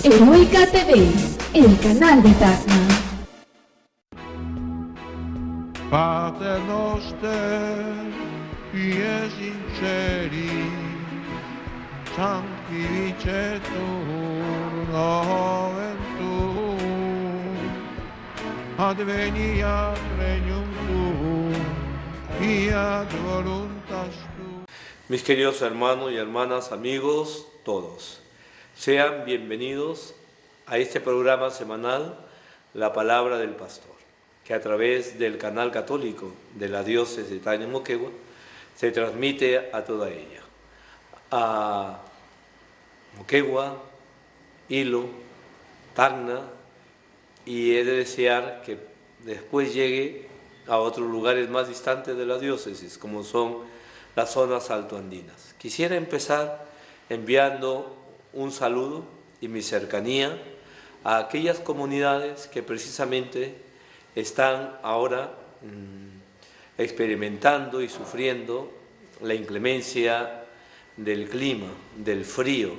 Heroica TV, el canal de Tacna. Pater noster, qui sinceri, sanctificetur nomen tuum, adveniat regnum tuum, fiat voluntas tuum. Mis queridos hermanos y hermanas, amigos, todos, sean bienvenidos a este programa semanal, La Palabra del Pastor, que a través del canal católico de la diócesis de Tacna y Moquegua se transmite a toda ella, a Moquegua, Hilo, Tacna, y he de desear que después llegue a otros lugares más distantes de la diócesis, como son las zonas altoandinas. Quisiera empezar enviando un saludo y mi cercanía a aquellas comunidades que precisamente están ahora experimentando y sufriendo la inclemencia del clima, del frío.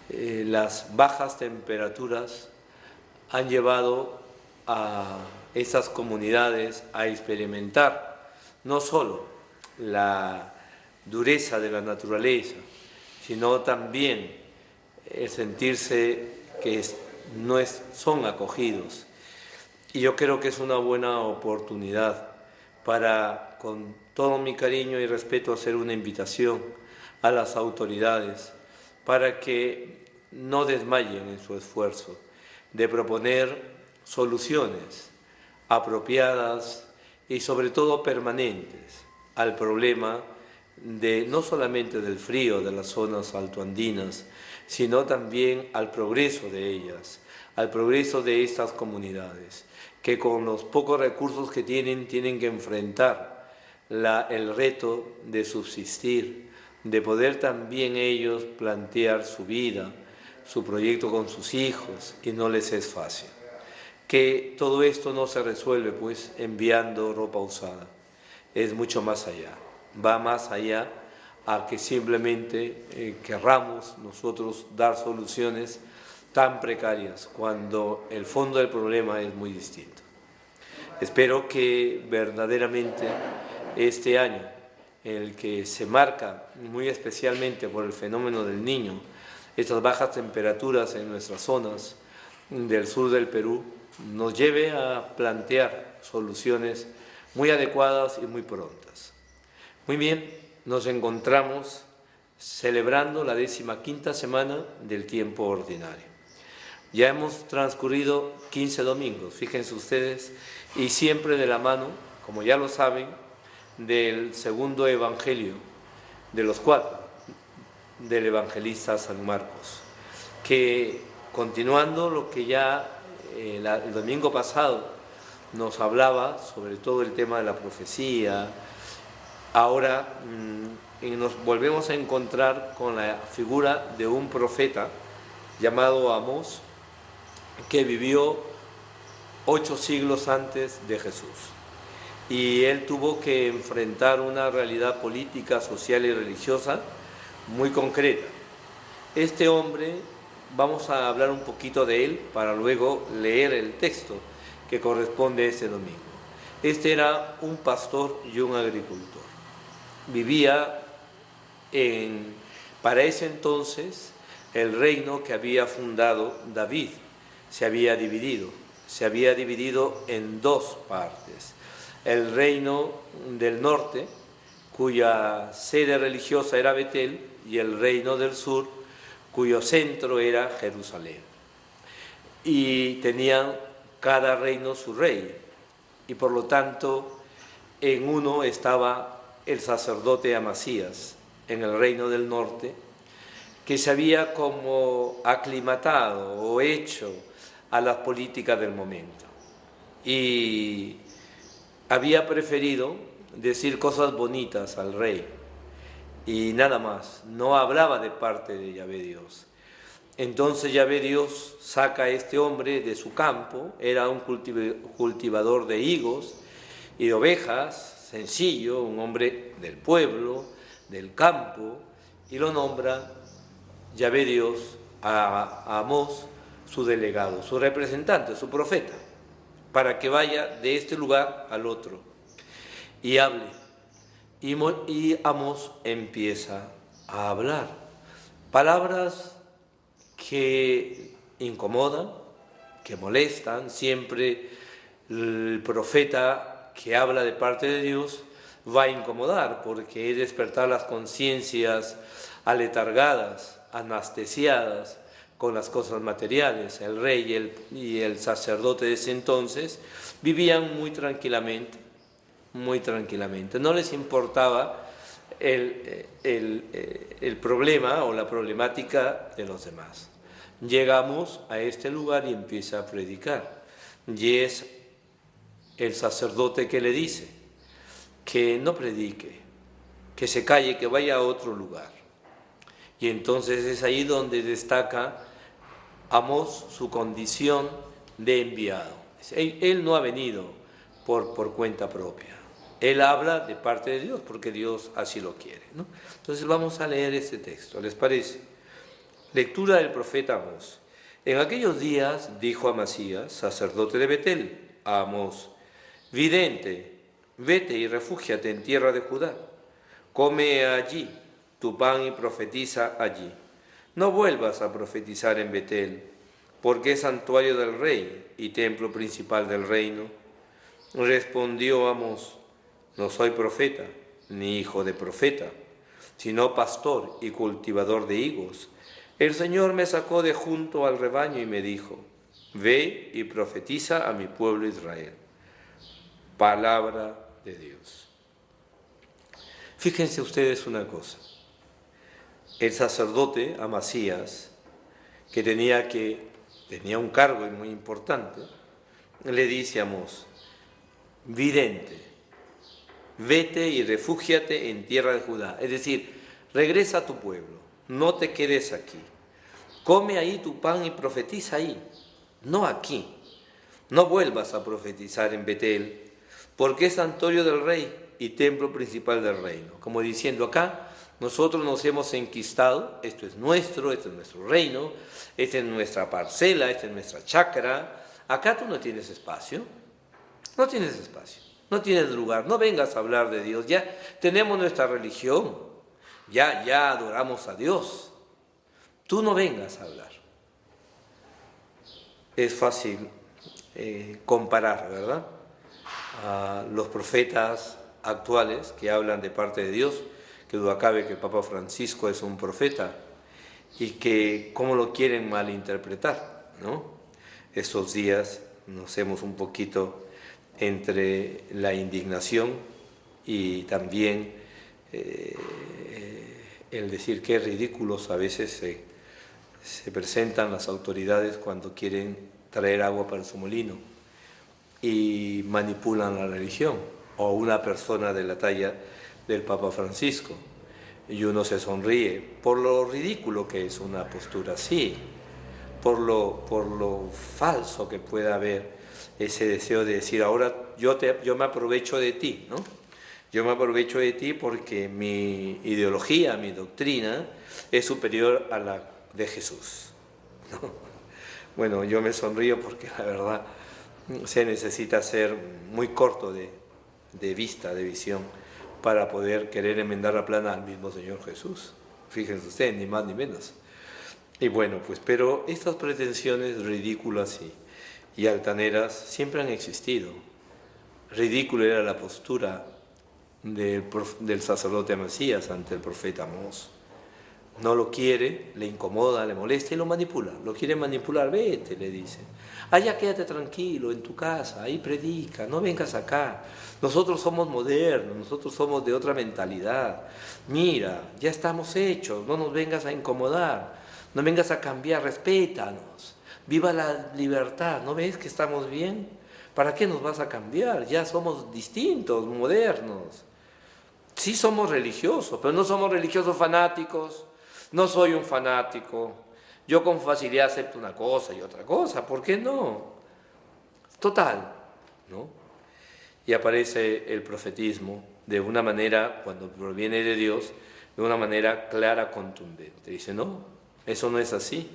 Las bajas temperaturas han llevado a esas comunidades a experimentar no solo la dureza de la naturaleza, sino también el sentirse que son acogidos. Y yo creo que es una buena oportunidad para, con todo mi cariño y respeto, hacer una invitación a las autoridades para que no desmayen en su esfuerzo de proponer soluciones apropiadas y sobre todo permanentes al problema de no solamente del frío de las zonas altoandinas, sino también al progreso de ellas, al progreso de estas comunidades, que con los pocos recursos que tienen que enfrentar el reto de subsistir, de poder también ellos plantear su vida, su proyecto con sus hijos, y no les es fácil. Que todo esto no se resuelve pues enviando ropa usada, es mucho más allá, va más allá a que simplemente querramos nosotros dar soluciones tan precarias cuando el fondo del problema es muy distinto. Espero que verdaderamente este año, el que se marca muy especialmente por el fenómeno del Niño, estas bajas temperaturas en nuestras zonas del sur del Perú, nos lleve a plantear soluciones muy adecuadas y muy prontas. Muy bien, nos encontramos celebrando la 15ª semana del tiempo ordinario. Ya hemos transcurrido 15 domingos, fíjense ustedes, y siempre de la mano, como ya lo saben, del segundo evangelio, de los 4, del evangelista San Marcos, que continuando lo que ya el domingo pasado nos hablaba sobre todo el tema de la profecía, ahora nos volvemos a encontrar con la figura de un profeta llamado Amós, que vivió 8 siglos antes de Jesús. Y él tuvo que enfrentar una realidad política, social y religiosa muy concreta. Este hombre, vamos a hablar un poquito de él para luego leer el texto que corresponde a este domingo. Este era un pastor y un agricultor. Vivía para ese entonces, el reino que había fundado David se había dividido en 2 partes. El reino del norte, cuya sede religiosa era Betel, y el reino del sur, cuyo centro era Jerusalén. Y tenían cada reino su rey, y por lo tanto en uno estaba el sacerdote Amasías, en el reino del norte, que se había como aclimatado o hecho a las políticas del momento. Y había preferido decir cosas bonitas al rey y nada más, no hablaba de parte de Yahvé Dios. Entonces Yahvé Dios saca a este hombre de su campo, era un cultivador de higos y de ovejas, sencillo, un hombre del pueblo, del campo, y lo nombra Yahvé Dios a Amós su delegado, su representante, su profeta, para que vaya de este lugar al otro y hable. Y Amós empieza a hablar palabras que incomodan, que molestan. Siempre el profeta que habla de parte de Dios va a incomodar, porque es despertar las conciencias aletargadas, anestesiadas con las cosas materiales. El rey y el sacerdote de ese entonces vivían muy tranquilamente. No les importaba el problema o la problemática de los demás. Llegamos a este lugar y empieza a predicar. Y es el sacerdote que le dice que no predique, que se calle, que vaya a otro lugar. Y entonces es ahí donde destaca Amós su condición de enviado. Él no ha venido por cuenta propia. Él habla de parte de Dios porque Dios así lo quiere, ¿no? Entonces vamos a leer este texto, ¿les parece? Lectura del profeta Amós. En aquellos días dijo Amasías, sacerdote de Betel, a Amós: vidente, vete y refúgiate en tierra de Judá. Come allí tu pan y profetiza allí. No vuelvas a profetizar en Betel, porque es santuario del rey y templo principal del reino. Respondió Amós: no soy profeta, ni hijo de profeta, sino pastor y cultivador de higos. El Señor me sacó de junto al rebaño y me dijo: ve y profetiza a mi pueblo Israel. Palabra de Dios. Fíjense ustedes una cosa. El sacerdote Amasías, que tenía un cargo muy importante, le dice a Amós: vidente, vete y refúgiate en tierra de Judá. Es decir, regresa a tu pueblo, no te quedes aquí. Come ahí tu pan y profetiza ahí, no aquí. No vuelvas a profetizar en Betel, porque es santuario del rey y templo principal del reino. Como diciendo, acá nosotros nos hemos enquistado, esto es nuestro reino, esta es nuestra parcela, esta es nuestra chacra. Acá tú no tienes espacio, no tienes lugar, no vengas a hablar de Dios. Ya tenemos nuestra religión, ya adoramos a Dios. Tú no vengas a hablar. Es fácil comparar, ¿verdad?, a los profetas actuales que hablan de parte de Dios, que duda cabe que el Papa Francisco es un profeta, y que cómo lo quieren malinterpretar, ¿no? Estos días nos hemos un poquito entre la indignación y también el decir qué ridículos a veces se presentan las autoridades cuando quieren traer agua para su molino y manipulan la religión, o una persona de la talla del Papa Francisco, y uno se sonríe por lo ridículo que es una postura así, por lo falso que pueda haber ese deseo de decir: ahora yo me aprovecho de ti, ¿no? Yo me aprovecho de ti porque mi ideología, mi doctrina es superior a la de Jesús, ¿no? Bueno, yo me sonrío porque la verdad se necesita ser muy corto de vista, de visión, para poder querer enmendar la plana al mismo Señor Jesús. Fíjense ustedes, ni más ni menos. Y bueno, pues, pero estas pretensiones ridículas y altaneras siempre han existido. Ridícula era la postura del sacerdote Amasías ante el profeta Amós. No lo quiere, le incomoda, le molesta y lo manipula. Lo quiere manipular. Vete, le dice. Allá quédate tranquilo en tu casa, ahí predica, no vengas acá. Nosotros somos modernos, nosotros somos de otra mentalidad. Mira, ya estamos hechos, no nos vengas a incomodar, no vengas a cambiar, respétanos. Viva la libertad, ¿no ves que estamos bien? ¿Para qué nos vas a cambiar? Ya somos distintos, modernos. Sí somos religiosos, pero no somos religiosos fanáticos. No soy un fanático. Yo con facilidad acepto una cosa y otra cosa. ¿Por qué no? Total, ¿no? Y aparece el profetismo de una manera, cuando proviene de Dios, de una manera clara, contundente. Dice: no, eso no es así.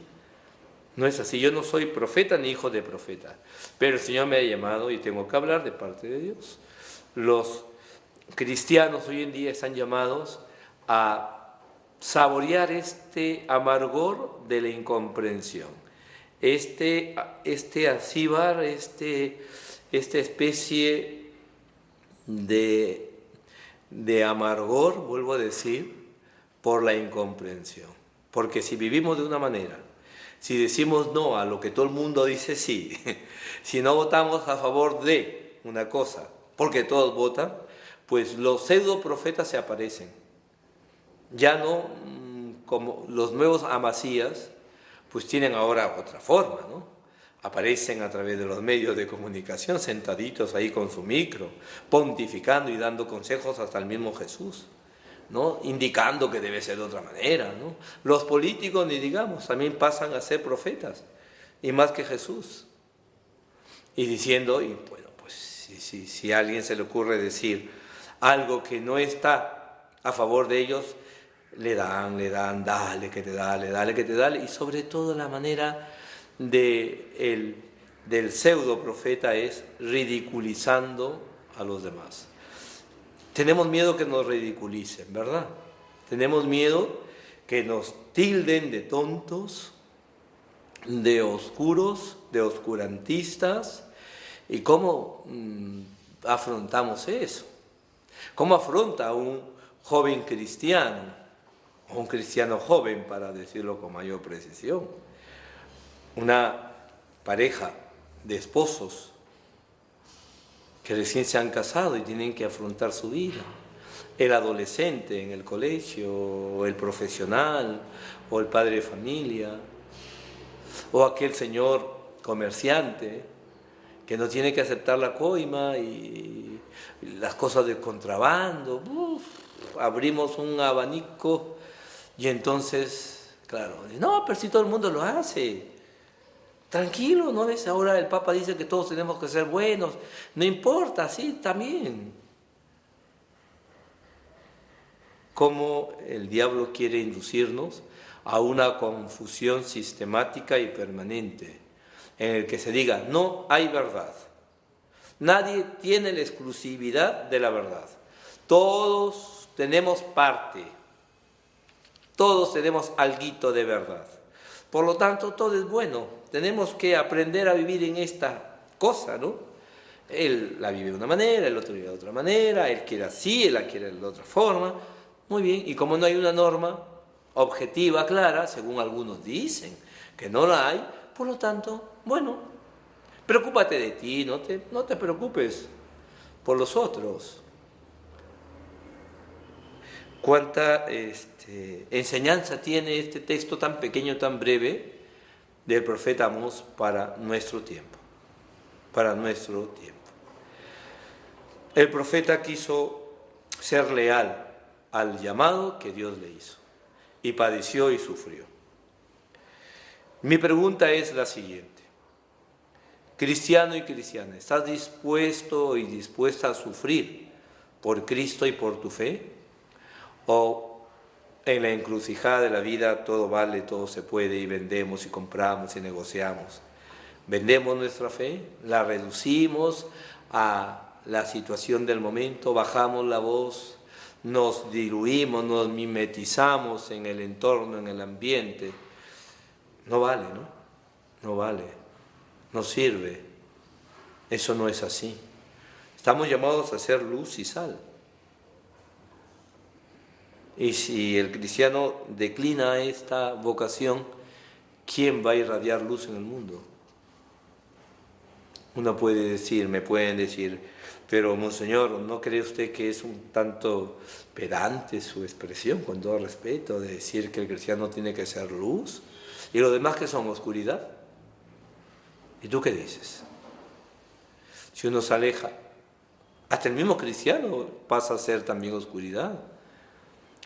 No es así. Yo no soy profeta ni hijo de profeta, pero el Señor me ha llamado y tengo que hablar de parte de Dios. Los cristianos hoy en día están llamados a saborear este amargor de la incomprensión, este acíbar, esta especie de amargor, vuelvo a decir, por la incomprensión. Porque si vivimos de una manera, si decimos no a lo que todo el mundo dice sí, si no votamos a favor de una cosa, porque todos votan, pues los pseudo profetas se aparecen. Ya no como los nuevos amasías, pues tienen ahora otra forma, ¿no? Aparecen a través de los medios de comunicación, sentaditos ahí con su micro, pontificando y dando consejos hasta el mismo Jesús, ¿no? Indicando que debe ser de otra manera, ¿no? Los políticos, ni digamos, también pasan a ser profetas, y más que Jesús. Y diciendo, y bueno, pues si a alguien se le ocurre decir algo que no está a favor de ellos, le dan, dale que te dale, y sobre todo la manera del pseudo profeta es ridiculizando a los demás. Tenemos miedo que nos ridiculicen, ¿verdad? Tenemos miedo que nos tilden de tontos, de oscuros, de oscurantistas. ¿Y cómo afrontamos eso? ¿Cómo afronta un joven cristiano, o un cristiano joven, para decirlo con mayor precisión, una pareja de esposos que recién se han casado y tienen que afrontar su vida, el adolescente en el colegio, o el profesional, o el padre de familia, o aquel señor comerciante que no tiene que aceptar la coima y las cosas de contrabando? Abrimos un abanico y entonces, claro, no, pero si todo el mundo lo hace. Tranquilo, ¿no ves? Ahora el Papa dice que todos tenemos que ser buenos. No importa, sí, también. Cómo el diablo quiere inducirnos a una confusión sistemática y permanente, en el que se diga, no hay verdad. Nadie tiene la exclusividad de la verdad. Todos tenemos parte. Todos tenemos alguito de verdad. Por lo tanto, todo es bueno. Tenemos que aprender a vivir en esta cosa, ¿no? Él la vive de una manera, el otro vive de otra manera, él quiere así, él la quiere de otra forma. Muy bien, y como no hay una norma objetiva, clara, según algunos dicen que no la hay, por lo tanto, bueno, preocúpate de ti, no te preocupes por los otros. Cuánta enseñanza tiene este texto tan pequeño, tan breve, del profeta Amós para nuestro tiempo. Para nuestro tiempo. El profeta quiso ser leal al llamado que Dios le hizo, y padeció y sufrió. Mi pregunta es la siguiente: cristiano y cristiana, ¿estás dispuesto y dispuesta a sufrir por Cristo y por tu fe? ¿O en la encrucijada de la vida todo vale, todo se puede, y vendemos y compramos y negociamos? Vendemos nuestra fe, la reducimos a la situación del momento, bajamos la voz, nos diluimos, nos mimetizamos en el entorno, en el ambiente. No vale, ¿no? No vale, no sirve. Eso no es así. Estamos llamados a ser luz y sal. Y si el cristiano declina esta vocación, ¿quién va a irradiar luz en el mundo? Uno puede decir, me pueden decir, pero monseñor, ¿no cree usted que es un tanto pedante su expresión, con todo respeto, de decir que el cristiano tiene que ser luz y los demás que son oscuridad? ¿Y tú qué dices? Si uno se aleja, hasta el mismo cristiano pasa a ser también oscuridad.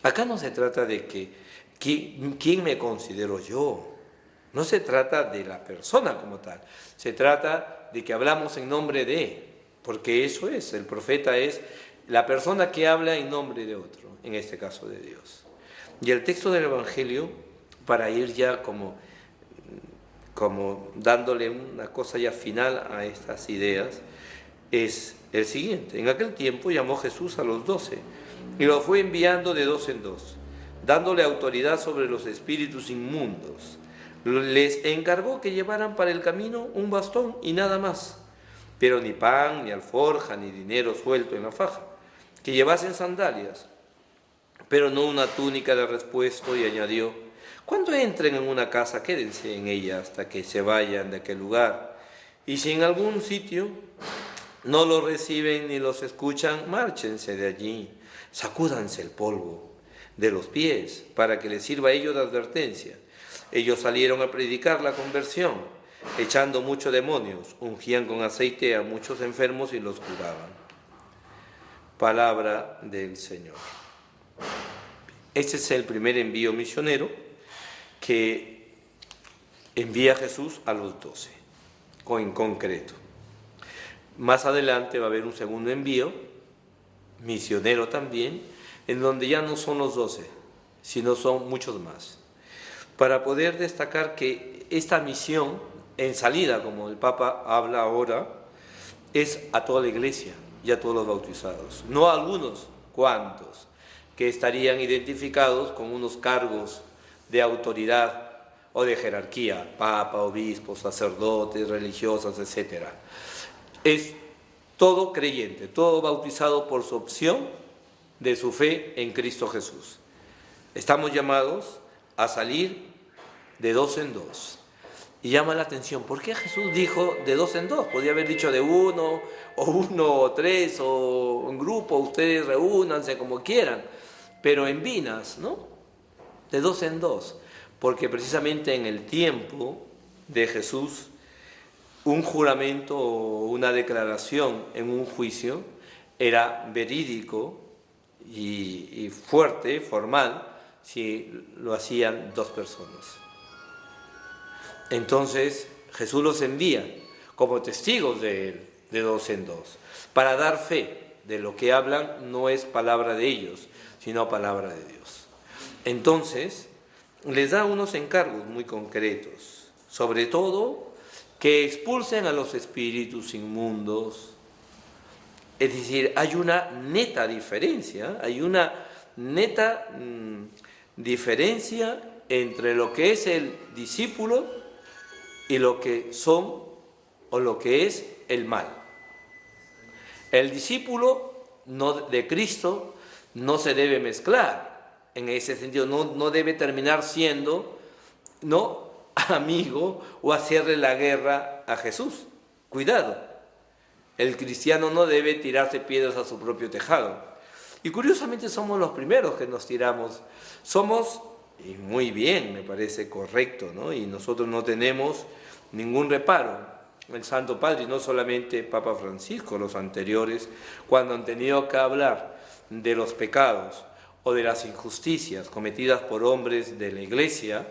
Acá no se trata de quién me considero yo. No se trata de la persona como tal. Se trata de que hablamos en nombre de, porque eso es, el profeta es la persona que habla en nombre de otro, en este caso de Dios. Y el texto del Evangelio, para ir ya como como dándole una cosa ya final a estas ideas, es el siguiente. En aquel tiempo llamó Jesús a los 12 y los fue enviando de dos en dos, dándole autoridad sobre los espíritus inmundos. Les encargó que llevaran para el camino un bastón y nada más, pero ni pan, ni alforja, ni dinero suelto en la faja, que llevasen sandalias, pero no una túnica de repuesto, y añadió: cuando entren en una casa, quédense en ella hasta que se vayan de aquel lugar, y si en algún sitio no los reciben ni los escuchan, márchense de allí, sacúdanse el polvo de los pies, para que les sirva a ellos de advertencia. Ellos salieron a predicar la conversión, echando muchos demonios, ungían con aceite a muchos enfermos y los curaban. Palabra del Señor. Este es el primer envío misionero que envía Jesús a los 12, en concreto. Más adelante va a haber un segundo envío, misionero también, en donde ya no son los 12, sino son muchos más. Para poder destacar que esta misión en salida, como el Papa habla ahora, es a toda la Iglesia y a todos los bautizados, no a algunos cuantos que estarían identificados con unos cargos de autoridad o de jerarquía, papa, obispos, sacerdotes, religiosas, etc. Es todo creyente, todo bautizado por su opción de su fe en Cristo Jesús. Estamos llamados a salir de dos en dos. Y llama la atención, ¿por qué Jesús dijo de dos en dos? Podría haber dicho de uno o tres, o en grupo, ustedes reúnanse como quieran, pero en vinas, ¿no? De dos en dos, porque precisamente en el tiempo de Jesús, un juramento o una declaración en un juicio era verídico y fuerte, formal, si lo hacían dos personas. Entonces Jesús los envía como testigos de él, de dos en dos, para dar fe de lo que hablan. No es palabra de ellos, sino palabra de Dios. Entonces les da unos encargos muy concretos, sobre todo que expulsen a los espíritus inmundos. Es decir, hay una neta diferencia, diferencia entre lo que es el discípulo y lo que son o lo que es el mal. El discípulo de Cristo no se debe mezclar, en ese sentido, no debe terminar siendo amigo o hacerle la guerra a Jesús. Cuidado, el cristiano no debe tirarse piedras a su propio tejado. Y curiosamente somos los primeros que nos tiramos. Y muy bien, me parece correcto, ¿no? Y nosotros no tenemos ningún reparo. El Santo Padre, y no solamente Papa Francisco, los anteriores, cuando han tenido que hablar de los pecados o de las injusticias cometidas por hombres de la Iglesia,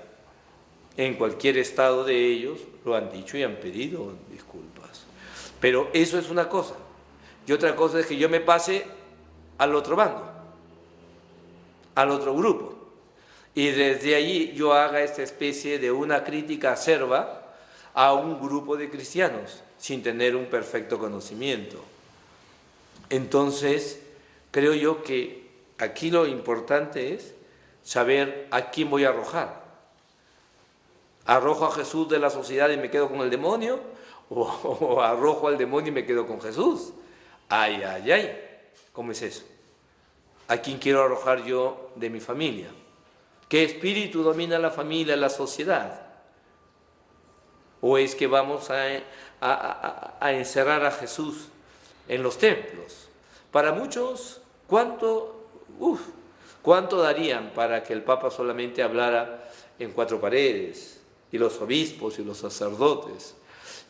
en cualquier estado de ellos, lo han dicho y han pedido disculpas. Pero eso es una cosa. Y otra cosa es que yo me pase al otro bando, al otro grupo, y desde allí yo haga esta especie de una crítica acerba a un grupo de cristianos sin tener un perfecto conocimiento. Entonces, creo yo que aquí lo importante es saber a quién voy a arrojar. ¿Arrojo a Jesús de la sociedad y me quedo con el demonio? ¿O arrojo al demonio y me quedo con Jesús? Ay, ay, ay. ¿Cómo es eso? ¿A quién quiero arrojar yo de mi familia? ¿Qué espíritu domina la familia, la sociedad? ¿O es que vamos a encerrar a Jesús en los templos? Para muchos, ¿cuánto darían para que el Papa solamente hablara en cuatro paredes? Y los obispos y los sacerdotes.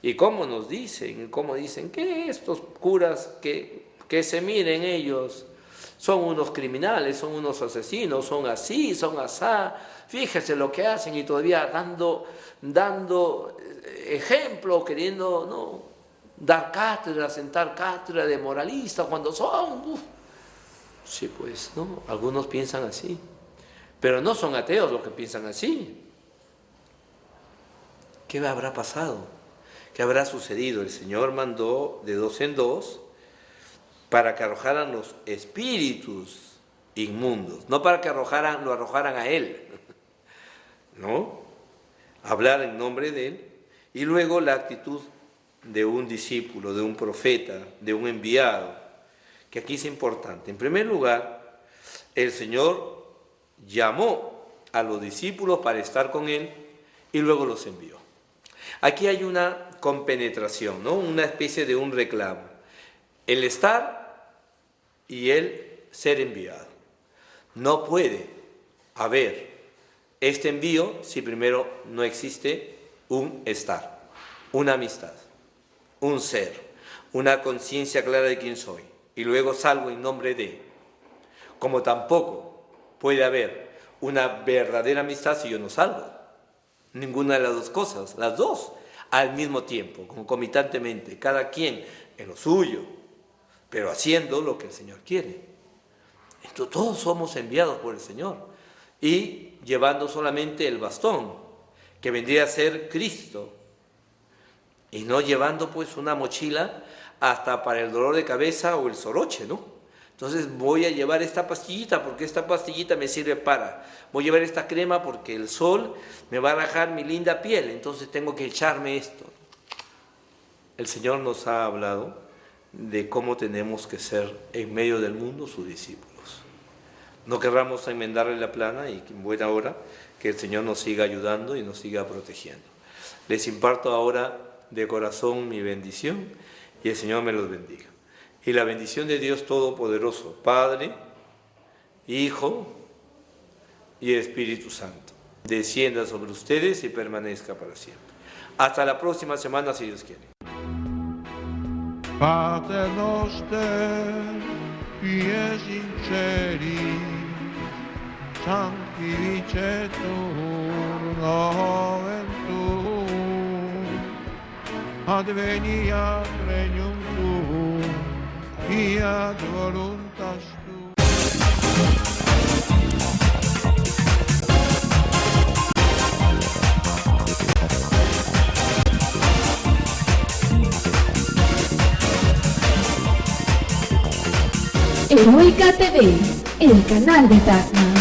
¿Y cómo nos dicen? ¿Cómo dicen que estos curas que se miren ellos son unos criminales, son unos asesinos, son así, son asá? Fíjese lo que hacen, y todavía dando ejemplo, queriendo dar cátedra, sentar cátedra de moralista cuando son. Sí, pues, ¿no? Algunos piensan así, pero no son ateos los que piensan así. ¿Qué habrá pasado? ¿Qué habrá sucedido? El Señor mandó de dos en dos para que arrojaran los espíritus inmundos, no para que lo arrojaran a Él, ¿no? Hablar en nombre de Él. Y luego la actitud de un discípulo, de un profeta, de un enviado, que aquí es importante. En primer lugar, el Señor llamó a los discípulos para estar con Él y luego los envió. Aquí hay una compenetración, ¿no? Una especie de un reclamo. El estar y el ser enviado. No puede haber este envío si primero no existe un estar, una amistad, un ser, una conciencia clara de quién soy, y luego salgo en nombre de. Como tampoco puede haber una verdadera amistad si yo no salgo. Ninguna de las dos cosas, las dos al mismo tiempo, concomitantemente, cada quien en lo suyo, pero haciendo lo que el Señor quiere. Entonces, todos somos enviados por el Señor y llevando solamente el bastón, que vendría a ser Cristo, y no llevando pues una mochila hasta para el dolor de cabeza o el soroche, ¿no? Entonces voy a llevar esta pastillita porque esta pastillita me sirve para. Voy a llevar esta crema porque el sol me va a rajar mi linda piel, entonces tengo que echarme esto. El Señor nos ha hablado de cómo tenemos que ser en medio del mundo sus discípulos. No querramos enmendarle la plana y en buena hora que el Señor nos siga ayudando y nos siga protegiendo. Les imparto ahora de corazón mi bendición y el Señor me los bendiga. Y la bendición de Dios Todopoderoso, Padre, Hijo y Espíritu Santo, descienda sobre ustedes y permanezca para siempre. Hasta la próxima semana, si Dios quiere. Pater noster, qui es in celi, sanctificetur nomen tuum, adveniat regnum tuum, fiat voluntas tua. Heroica TV, el canal de Tacna.